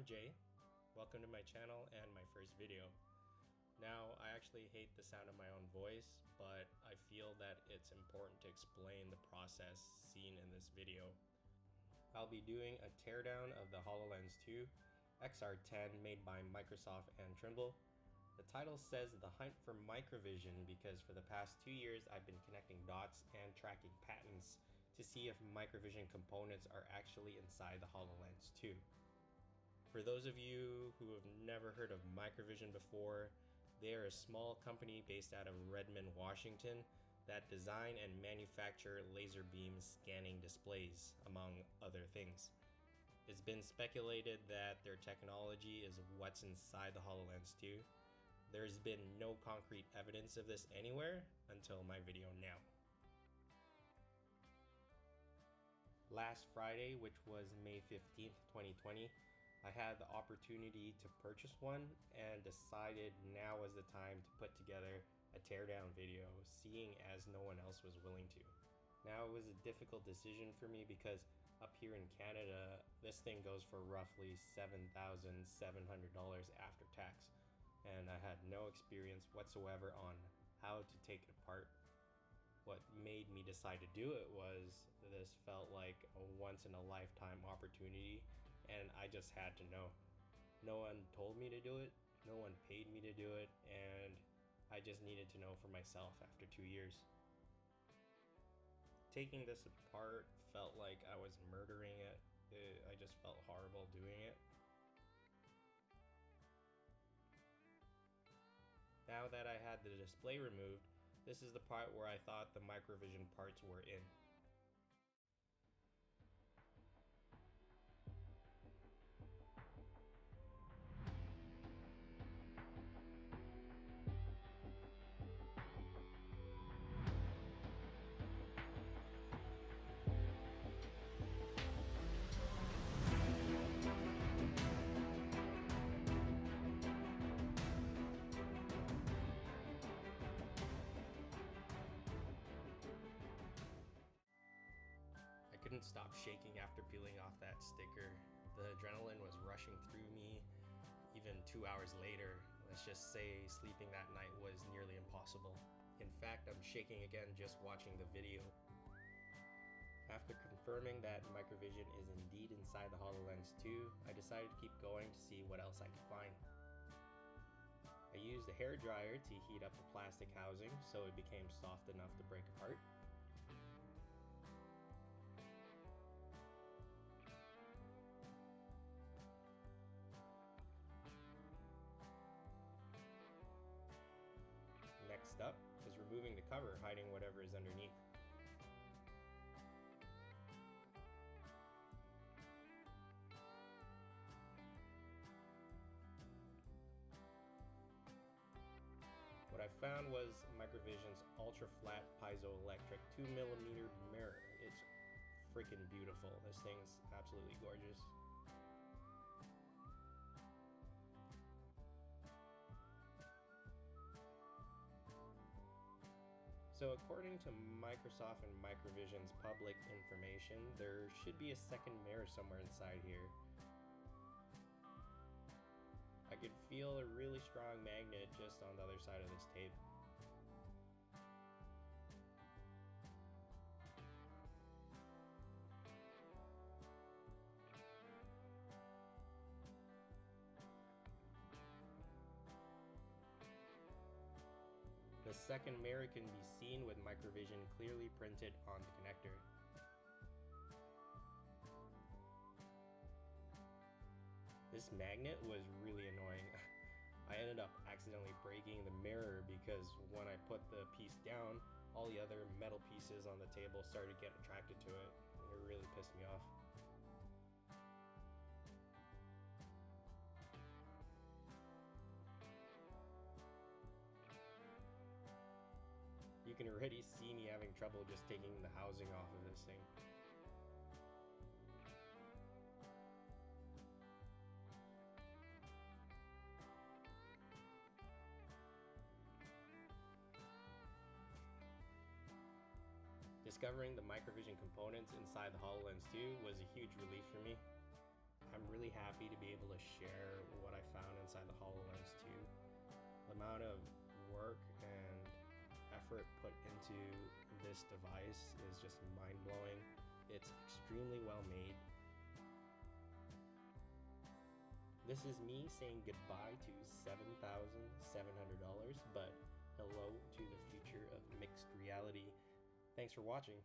I'm Jay. Welcome to my channel and my first video. Now, I actually hate the sound of my own voice, but I feel that it's important to explain the process seen in this video. I'll be doing a teardown of the HoloLens 2 XR10 made by Microsoft and Trimble. The title says The Hunt for Microvision because for the past 2 years I've been connecting dots and tracking patents to see if microvision components are actually inside the HoloLens 2. For those of you who have never heard of Microvision before, they are a small company based out of Redmond, Washington that design and manufacture laser beam scanning displays, among other things. It's been speculated that their technology is what's inside the HoloLens 2. There's been no concrete evidence of this anywhere until my video now. Last Friday, which was May 15th, 2020, I had the opportunity to purchase one and decided now was the time to put together a teardown video, seeing as no one else was willing to. Now, it was a difficult decision for me because up here in Canada, this thing goes for roughly $7,700 after tax, and I had no experience whatsoever on how to take it apart. What made me decide to do it was this felt like a once-in-a-lifetime opportunity, and I just had to know. No one told me to do it, no one paid me to do it, and I just needed to know for myself after 2 years. Taking this apart felt like I was murdering it. I just felt horrible doing it. Now that I had the display removed, this is the part where I thought the microvision parts were in. I couldn't stop shaking after peeling off that sticker. The adrenaline was rushing through me. Even 2 hours later, let's just say sleeping that night was nearly impossible. In fact, I'm shaking again just watching the video. After confirming that microvision is indeed inside the HoloLens 2, I decided to keep going to see what else I could find. I used a hairdryer to heat up the plastic housing so it became soft enough to break apart. Next up is removing the cover, hiding whatever is underneath. What I found was Microvision's ultra-flat piezoelectric 2mm mirror. It's freaking beautiful. This thing's absolutely gorgeous. So according to Microsoft and Microvision's public information, there should be a second mirror somewhere inside here. I could feel a really strong magnet just on the other side of this tape. The second mirror can be seen with Microvision clearly printed on the connector. This magnet was really annoying. I ended up accidentally breaking the mirror because when I put the piece down, all the other metal pieces on the table started to get attracted to it. It really pissed me off. You can already see me having trouble just taking the housing off of this thing. Discovering the microvision components inside the HoloLens 2 was a huge relief for me. I'm really happy to be able to share what I found inside the HoloLens 2. The amount of work and effort put into this device is just mind-blowing. It's extremely well made. This is me saying goodbye to $7,700, but hello to the future of mixed reality. Thanks for watching.